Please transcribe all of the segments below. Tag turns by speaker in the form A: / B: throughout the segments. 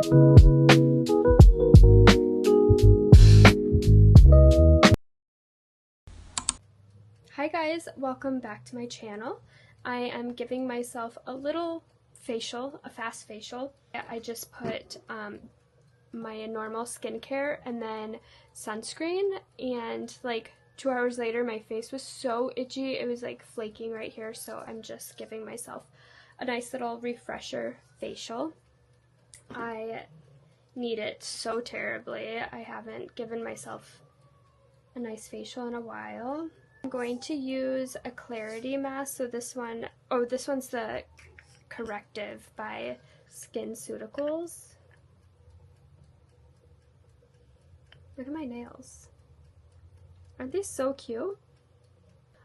A: Hi guys, welcome back to my channel. I am giving myself a little facial, a fast facial. I just put my normal skincare and then sunscreen, and like 2 hours later my face was so itchy, it was like flaking right here, so I'm just giving myself a nice little refresher facial. I need it so terribly. I haven't given myself a nice facial in a while. I'm going to use a clarity mask. So this one, this one's the Corrective by SkinCeuticals. Look at my nails. Aren't they so cute?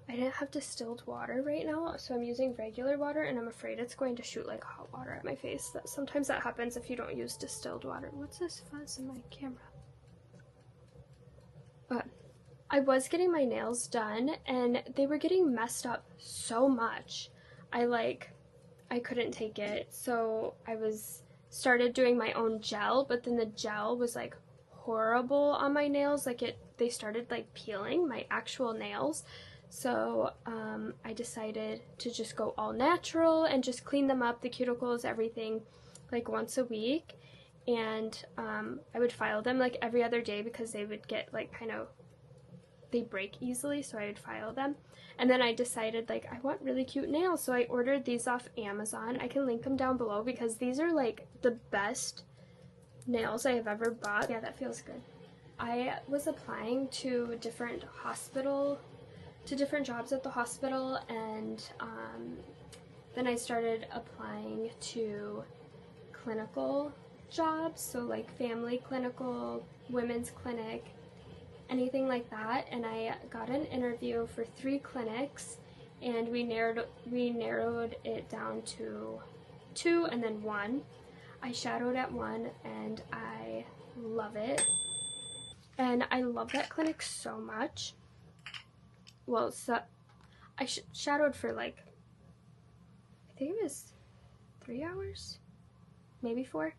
A: I didn't have distilled water right now, so I'm using regular water, and I'm afraid it's going to shoot like hot water at my face. Sometimes that happens if you don't use distilled water. What's this fuzz in my camera? But I was getting my nails done and they were getting messed up so much. I couldn't take it. So I started doing my own gel, but then the gel was like horrible on my nails. They started like peeling my actual nails. So I decided to just go all natural and just clean them up, the cuticles, everything, like once a week. And I would file them like every other day because they would get like they break easily, so I would file them. And then I decided like I want really cute nails, so I ordered these off Amazon. I can link them down below because these are like the best nails I have ever bought. Yeah, that feels good. I was applying to different jobs at the hospital, and then I started applying to clinical jobs, so like family clinical, women's clinic, anything like that. And I got an interview for 3 clinics, and we narrowed it down to 2 and then 1. I shadowed at 1 and I love it. And I love that clinic so much. Well, so I shadowed for like, I think it was 3 hours, maybe 4.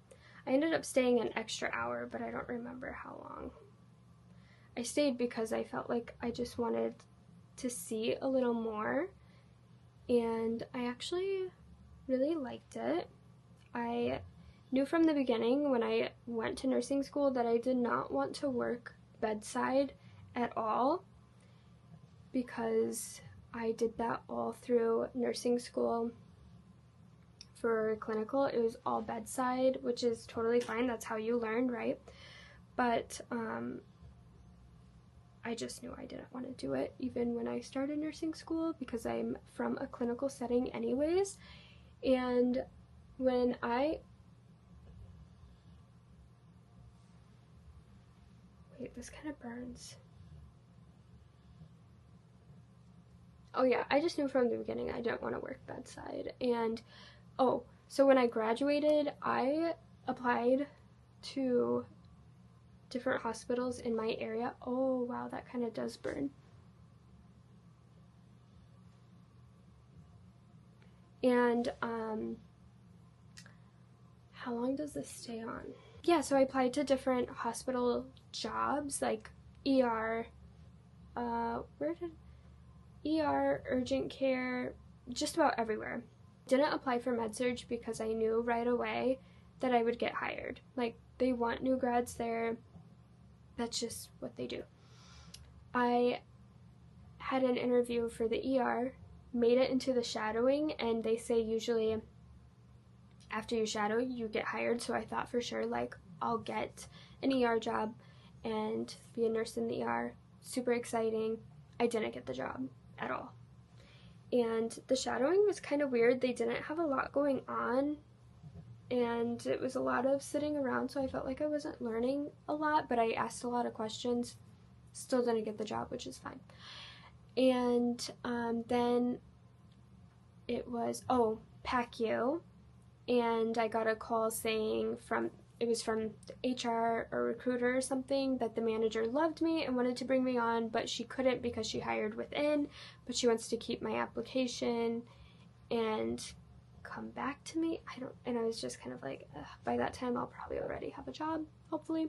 A: I ended up staying an extra hour, but I don't remember how long. I stayed because I felt like I just wanted to see a little more, and I actually really liked it. I knew from the beginning when I went to nursing school that I did not want to work bedside at all, because I did that all through nursing school. For clinical, it was all bedside, which is totally fine. That's how you learn, right? But I just knew I didn't want to do it even when I started nursing school, because I'm from a clinical setting anyways. And when wait, this kind of burns. Oh yeah, I just knew from the beginning I didn't want to work bedside. And so when I graduated, I applied to different hospitals in my area. Oh wow, that kind of does burn. And how long does this stay on? Yeah, so I applied to different hospital jobs, like ER, ER, urgent care, just about everywhere. Didn't apply for med-surg because I knew right away that I would get hired. Like, they want new grads there. That's just what they do. I had an interview for the ER, made it into the shadowing, and they say usually after you shadow you get hired. So I thought for sure like I'll get an ER job and be a nurse in the ER. Super exciting. I didn't get the job at all. And the shadowing was kind of weird. They didn't have a lot going on, and it was a lot of sitting around, so I felt like I wasn't learning a lot, but I asked a lot of questions. Still didn't get the job, which is fine. And then it was, PACU, and I got a call saying it was from HR or recruiter or something, that the manager loved me and wanted to bring me on, but she couldn't because she hired within, but she wants to keep my application and come back to me. And I was just kind of like, by that time I'll probably already have a job, hopefully.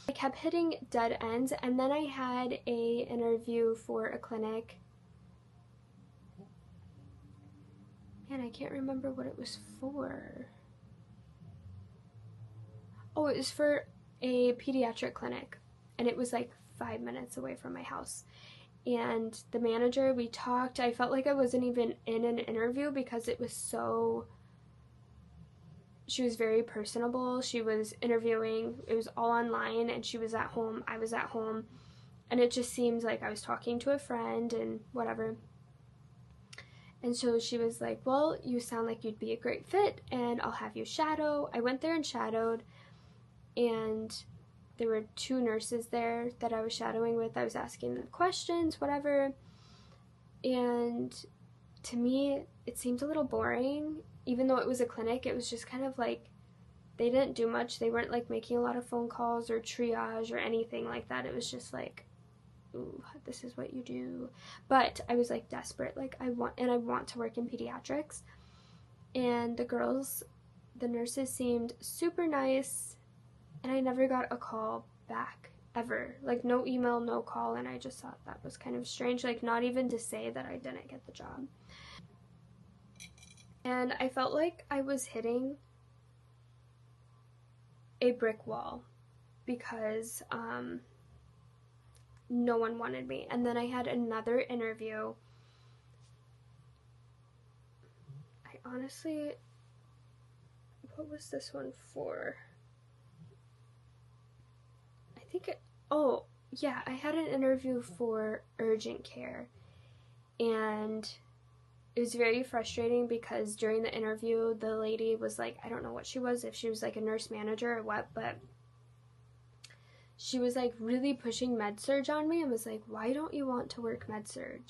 A: I kept hitting dead ends, and then I had a interview for a clinic. Man, I can't remember what it was for. Oh, it was for a pediatric clinic, and it was like 5 minutes away from my house. And the manager, we talked. I felt like I wasn't even in an interview because it was so, she was very personable. She was interviewing, it was all online, and she was at home, I was at home, and it just seemed like I was talking to a friend and whatever. And so she was like, well, you sound like you'd be a great fit, and I'll have you shadow. I went there and shadowed, and there were 2 nurses there that I was shadowing with. I was asking them questions, whatever. And to me, it seemed a little boring. Even though it was a clinic, it was just kind of like, they didn't do much. They weren't like making a lot of phone calls or triage or anything like that. It was just like, ooh, this is what you do. But I was like desperate. Like I want to work in pediatrics. And the nurses seemed super nice. And I never got a call back, ever. Like, no email, no call, and I just thought that was kind of strange. Like, not even to say that I didn't get the job. And I felt like I was hitting a brick wall because no one wanted me. And then I had another interview. I honestly, what was this one for? Oh, yeah, I had an interview for urgent care, and it was very frustrating because during the interview, the lady was like, I don't know what she was, if she was like a nurse manager or what, but she was like really pushing med-surg on me and was like, why don't you want to work med-surg?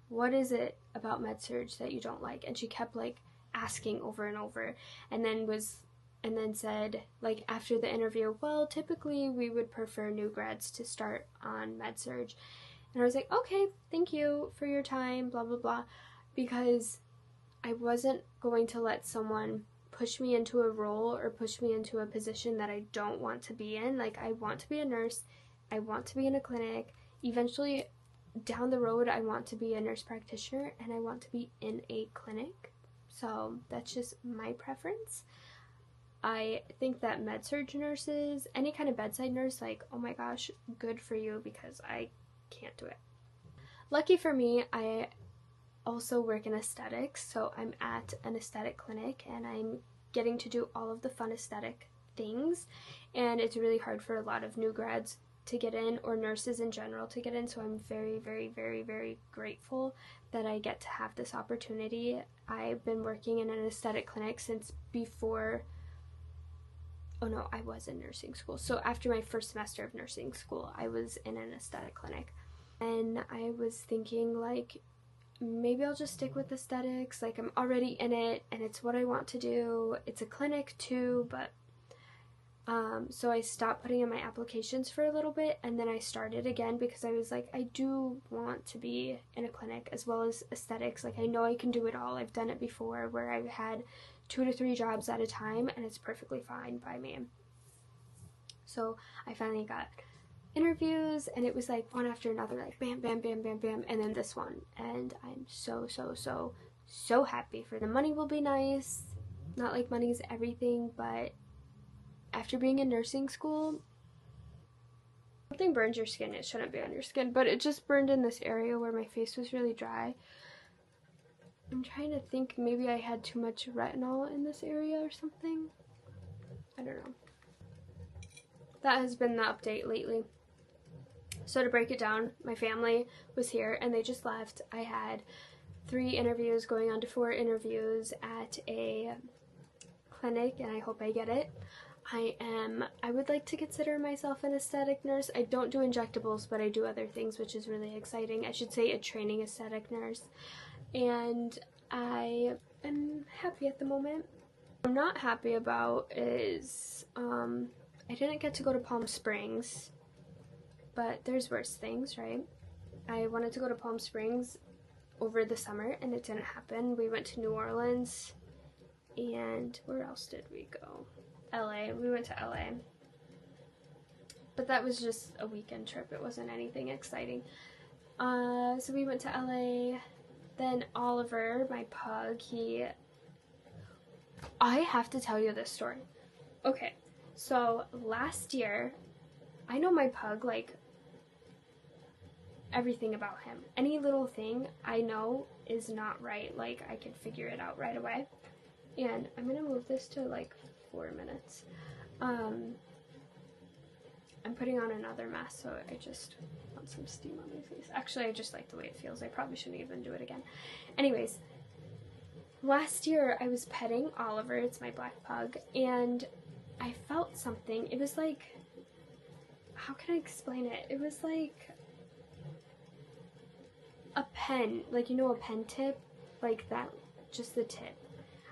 A: What is it about med-surg that you don't like? And she kept like asking over and over, and then said, like, after the interview, well, typically we would prefer new grads to start on med-surg. And I was like, okay, thank you for your time, blah, blah, blah, because I wasn't going to let someone push me into a role or push me into a position that I don't want to be in. Like, I want to be a nurse, I want to be in a clinic. Eventually, down the road, I want to be a nurse practitioner, and I want to be in a clinic. So that's just my preference. I think that med-surg nurses, any kind of bedside nurse, like, oh my gosh, good for you, because I can't do it. Lucky for me, I also work in aesthetics, so I'm at an aesthetic clinic, and I'm getting to do all of the fun aesthetic things, and it's really hard for a lot of new grads to get in, or nurses in general to get in, so I'm very, very, very, very grateful that I get to have this opportunity. I've been working in an aesthetic clinic since before, oh no, I was in nursing school. So after my first semester of nursing school, I was in an aesthetic clinic. And I was thinking, like, maybe I'll just stick with aesthetics. Like, I'm already in it, and it's what I want to do. It's a clinic too, but so I stopped putting in my applications for a little bit, and then I started again because I was like, I do want to be in a clinic as well as aesthetics. Like, I know I can do it all. I've done it before where I've had 2 to 3 jobs at a time, and it's perfectly fine by me. So I finally got interviews, and it was like one after another, like bam, bam, bam, bam, bam, and then this one. And I'm so happy for the money will be nice. Not like money's everything, but after being in nursing school, something burns your skin. It shouldn't be on your skin, but it just burned in this area where my face was really dry. I'm trying to think, maybe I had too much retinol in this area or something. I don't know. That has been the update lately. So to break it down, my family was here and they just left. I had 3 interviews going on to 4 interviews at a clinic, and I hope I get it. I would like to consider myself an aesthetic nurse. I don't do injectables, but I do other things, which is really exciting. I should say a training aesthetic nurse. And I am happy at the moment. What I'm not happy about is I didn't get to go to Palm Springs, but there's worse things, right? I wanted to go to Palm Springs over the summer, and it didn't happen. We went to New Orleans, And where else did we go? LA. We went to LA. But that was just a weekend trip. It wasn't anything exciting. So we went to LA. Then Oliver, my pug, I have to tell you this story. Okay, so last year, I know my pug, like, everything about him. Any little thing I know is not right. Like, I can figure it out right away. And I'm gonna move this to, like, 4 minutes. I'm putting on another mask, so I just want some steam on my face. Actually, I just like the way it feels. I probably shouldn't even do it again. Anyways, last year I was petting Oliver, it's my black pug, and I felt something. It was like, how can I explain it? It was like a pen, like, you know, a pen tip, like that, just the tip.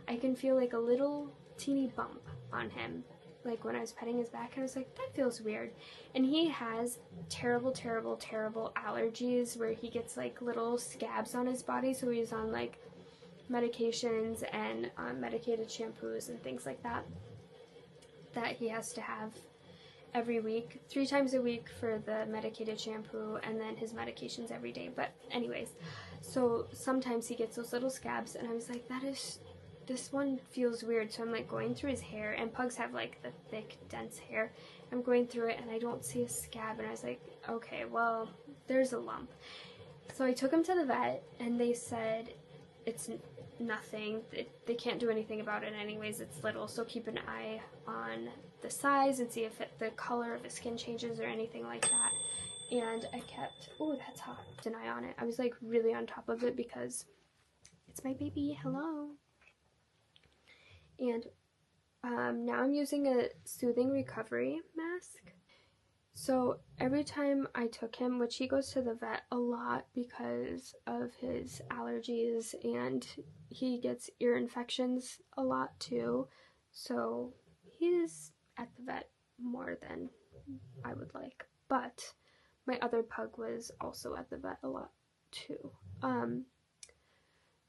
A: I can feel like a little teeny bump on him, like when I was petting his back, and I was like, that feels weird. And he has terrible, terrible, terrible allergies where he gets like little scabs on his body, so he's on like medications and medicated shampoos and things like that he has to have every week, 3 times a week for the medicated shampoo, and then his medications every day. But anyways, so sometimes he gets those little scabs, and I was like, this one feels weird. So I'm like going through his hair, and pugs have like the thick, dense hair. I'm going through it and I don't see a scab, and I was like, okay, well, there's a lump. So I took him to the vet, and they said it's nothing. They can't do anything about it anyways. It's little, so keep an eye on the size and see if the color of his skin changes or anything like that. And I kept, oh, that's hot, an eye on it. I was like really on top of it because it's my baby. Hello. And now I'm using a soothing recovery mask. So every time I took him, which he goes to the vet a lot because of his allergies, and he gets ear infections a lot too, so he's at the vet more than I would like. But my other pug was also at the vet a lot too.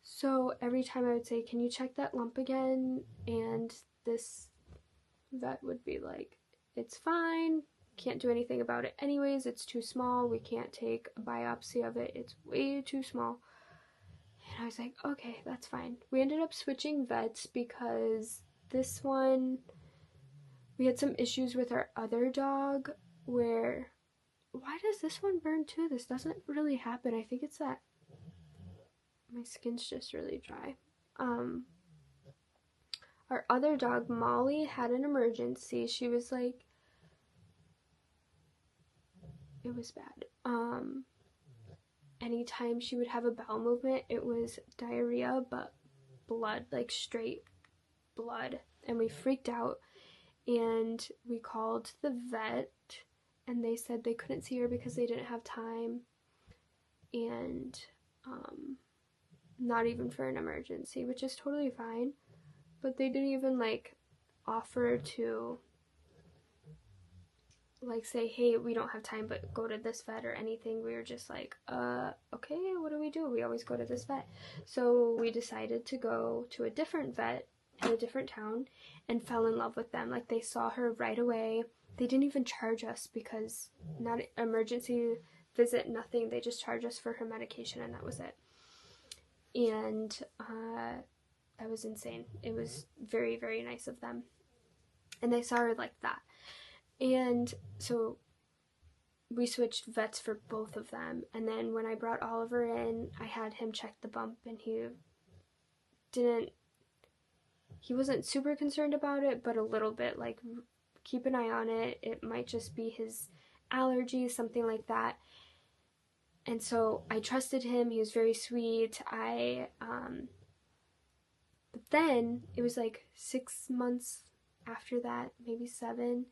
A: So every time I would say, can you check that lump again? And this vet would be like, it's fine. Can't do anything about it anyways. It's too small. We can't take a biopsy of it. It's way too small. And I was like, okay, that's fine. We ended up switching vets because this one, we had some issues with our other dog where, why does this one burn too? This doesn't really happen. I think it's that my skin's just really dry. Our other dog, Molly, had an emergency. She was like, it was bad. Anytime she would have a bowel movement, it was diarrhea, but blood, like straight blood. And we freaked out, and we called the vet, and they said they couldn't see her because they didn't have time, and not even for an emergency, which is totally fine. But they didn't even like offer to like say, hey, we don't have time, but go to this vet or anything. We were just like, okay, what do we do? We always go to this vet. So we decided to go to a different vet in a different town and fell in love with them. Like, they saw her right away. They didn't even charge us because not emergency visit, nothing. They just charged us for her medication, and that was it. And that was insane. It was very, very nice of them. And they saw her like that. And so we switched vets for both of them. And then when I brought Oliver in, I had him check the bump, and he wasn't super concerned about it, but a little bit, like, keep an eye on it. It might just be his allergies, something like that. And so I trusted him. He was very sweet. But then it was like 6 months after that, maybe 7,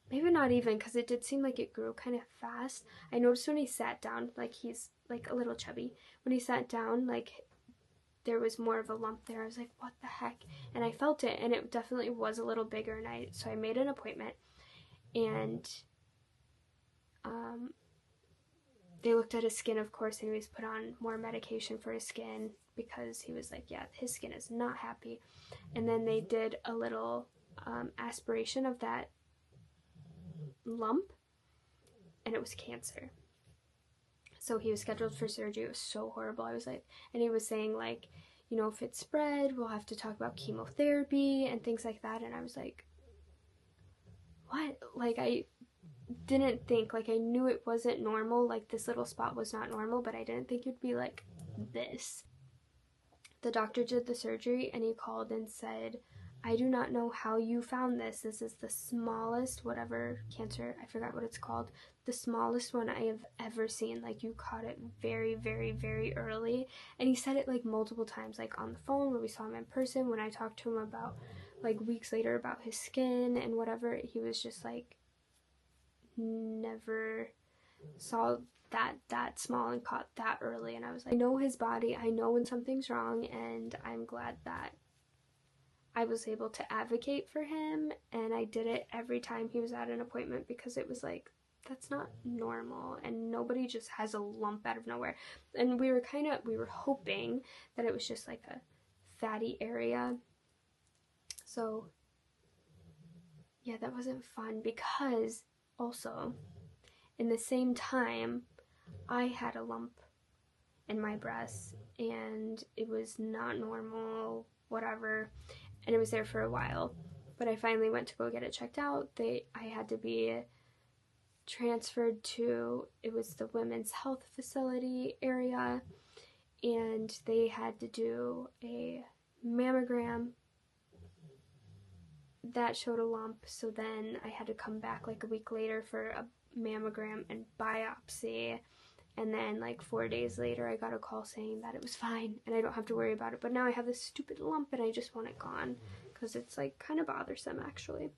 A: maybe not even, because it did seem like it grew kind of fast. I noticed when he sat down, like, he's like a little chubby. When he sat down, like, there was more of a lump there. I was like, what the heck? And I felt it, and it definitely was a little bigger. And so I made an appointment, and they looked at his skin, of course, and he was put on more medication for his skin because he was like, yeah, his skin is not happy. And then they did a little aspiration of that lump, and it was cancer. So he was scheduled for surgery. It was so horrible. I was like, and he was saying like, you know, if it spread, we'll have to talk about chemotherapy and things like that. And I was like, what? Like, I didn't think, like, I knew it wasn't normal, like this little spot was not normal, but I didn't think it'd be like this. The doctor did the surgery and he called and said, I do not know how you found this. This is the smallest, whatever cancer, I forgot what it's called, the smallest one I have ever seen. Like, you caught it very, very, very early. And he said it like multiple times, like on the phone when we saw him in person, when I talked to him about like weeks later about his skin and whatever. He was just like, never saw that small and caught that early. And I was like, I know his body, I know when something's wrong, and I'm glad that I was able to advocate for him, and I did it every time he was at an appointment, because it was like, that's not normal, and nobody just has a lump out of nowhere. And we were hoping that it was just like a fatty area. So yeah, that wasn't fun, because also in the same time I had a lump in my breast and it was not normal, whatever, and it was there for a while. But I finally went to go get it checked out. I had to be transferred to, it was the women's health facility area, and they had to do a mammogram that showed a lump. So then I had to come back like a week later for a mammogram and biopsy, and then like 4 days later I got a call saying that it was fine and I don't have to worry about it. But now I have this stupid lump and I just want it gone, because it's like kind of bothersome actually.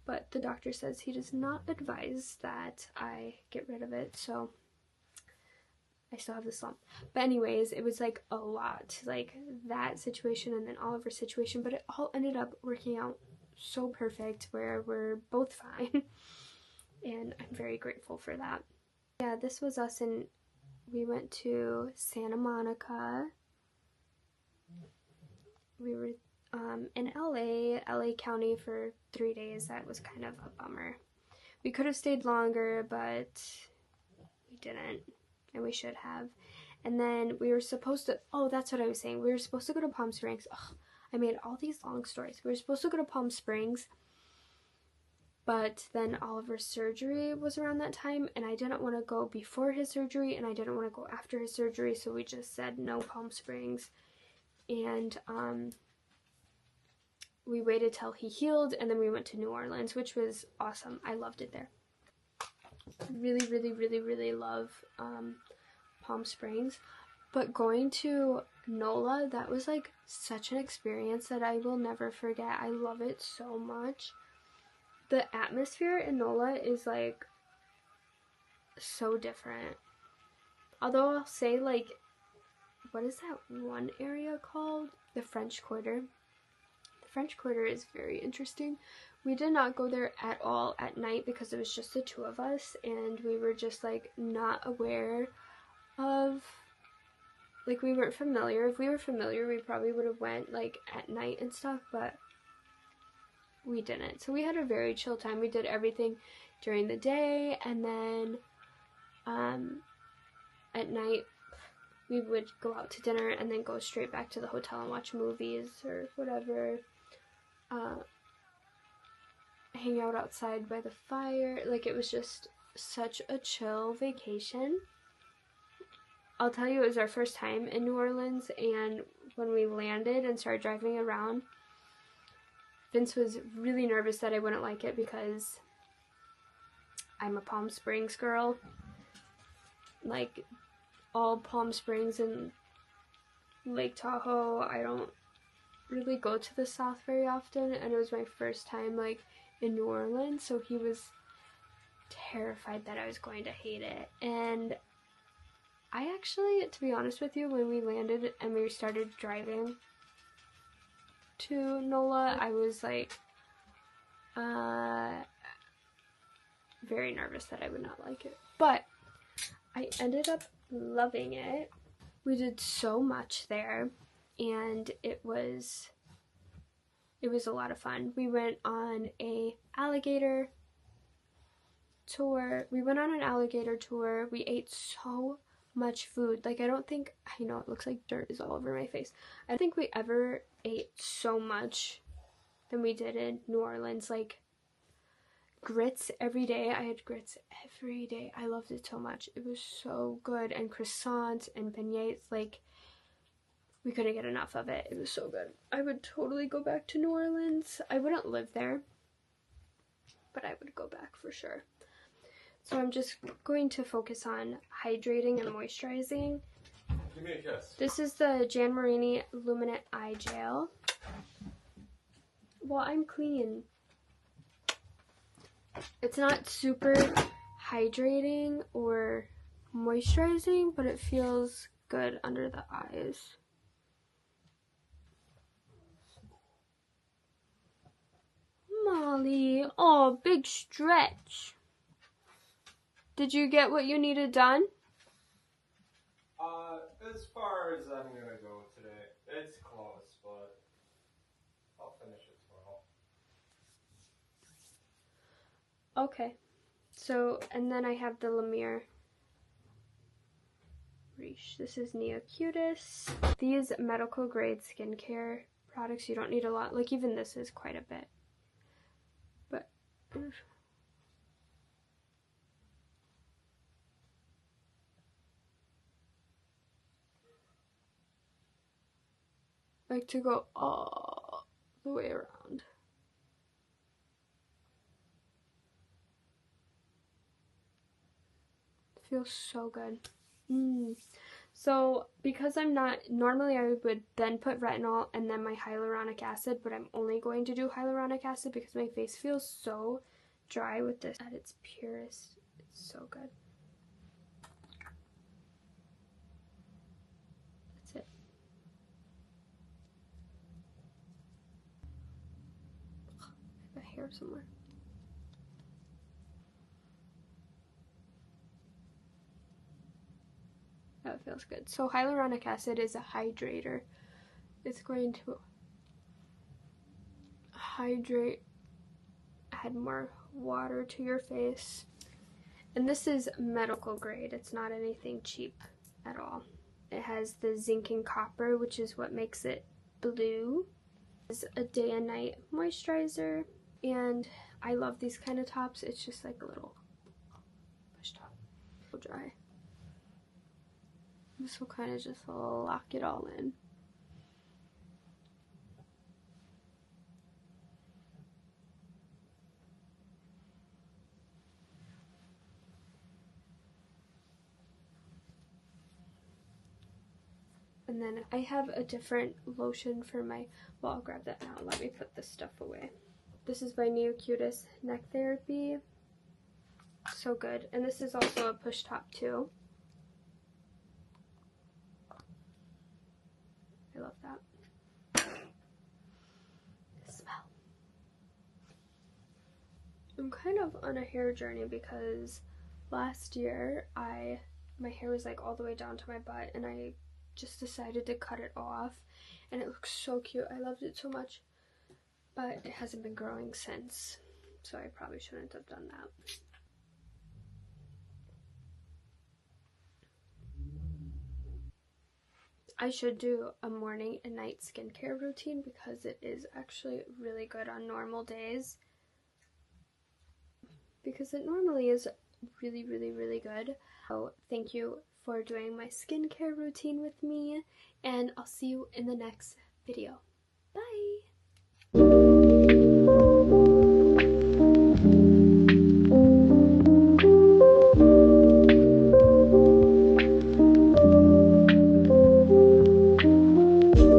A: But the doctor says he does not advise that I get rid of it, so I still have this lump. But anyways, it was like a lot, like that situation and then Oliver's situation, but it all ended up working out so perfect where we're both fine. And I'm very grateful for that. Yeah, this was us, and we went to Santa Monica. We were in LA County for 3 days. That was kind of a bummer. We could have stayed longer, but we didn't, and we should have. And then we were supposed to, oh, that's what I was saying. We were supposed to go to Palm Springs. Ugh, I made all these long stories. We were supposed to go to Palm Springs, but then Oliver's surgery was around that time, and I didn't want to go before his surgery, and I didn't want to go after his surgery, so we just said no Palm Springs. And we waited till he healed, and then we went to New Orleans, which was awesome. I loved it there. Really, really, really, really love Palm Springs. But going to NOLA, that was like such an experience that I will never forget. I love it so much. The atmosphere in NOLA is like so different. Although I'll say, like, what is that one area called? The French Quarter. The French Quarter is very interesting. We did not go there at all at night because it was just the two of us, and we were just like not aware of, like, we weren't familiar. If we were familiar, we probably would have went like at night and stuff, but we didn't. So we had a very chill time. We did everything during the day, and then at night we would go out to dinner and then go straight back to the hotel and watch movies or whatever. Hang out outside by the fire. Like, it was just such a chill vacation. I'll tell you, it was our first time in New Orleans, and when we landed and started driving around, Vince was really nervous that I wouldn't like it because I'm a Palm Springs girl. Like, all Palm Springs and Lake Tahoe, I don't really go to the South very often, and it was my first time like in New Orleans, so he was terrified that I was going to hate it. And I actually, to be honest with you, when we landed and we started driving to NOLA, I was like very nervous that I would not like it. But I ended up loving it. We did so much there, and it was a lot of fun. We went on a alligator tour. We ate so much food. Like, I know it looks like dirt is all over my face. I don't think we ever ate so much than we did in New Orleans. Like, grits every day. I had grits every day. I loved it so much. It was so good. And croissants and beignets. Like, we couldn't get enough of it. It was so good. I would totally go back to New Orleans. I wouldn't live there, but I would go back for sure. So I'm just going to focus on hydrating and moisturizing.
B: Give me a kiss.
A: This is the Jan Marini Luminant Eye Gel. Well, I'm clean. It's not super hydrating or moisturizing, but it feels good under the eyes. Molly, oh, big stretch. Did you get what you needed done?
B: As far as I'm gonna go today, it's close, but I'll finish it tomorrow.
A: Okay. So, and then I have the Lemire Riche. This is Neocutis. These medical grade skincare products, you don't need a lot. Like, even this is quite a bit. But, like to go all the way around. It feels so good. So because I'm not, normally I would then put retinol and then my hyaluronic acid, but I'm only going to do hyaluronic acid because my face feels so dry with this at its purest. It's so good. That's it. I have a hair somewhere. That feels good. So hyaluronic acid is a hydrator. It's going to hydrate, add more water to your face. And this is medical grade. It's not anything cheap at all. It has the zinc and copper, which is what makes it blue. It's a day and night moisturizer, and I love these kind of tops. It's just like a little push top. So dry. This will kind of just lock it all in. And then I have a different lotion for my, well, I'll grab that now. Let me put this stuff away. This is by Neocutis Neck Therapy. So good. And this is also a push top too. I love that. The smell. I'm kind of on a hair journey because last year my hair was like all the way down to my butt, and I just decided to cut it off, and it looks so cute. I loved it so much, but it hasn't been growing since, so I probably shouldn't have done that. I should do a morning and night skincare routine because it is actually really good on normal days. Because it normally is really, really, really good. So thank you for doing my skincare routine with me, and I'll see you in the next video. Bye!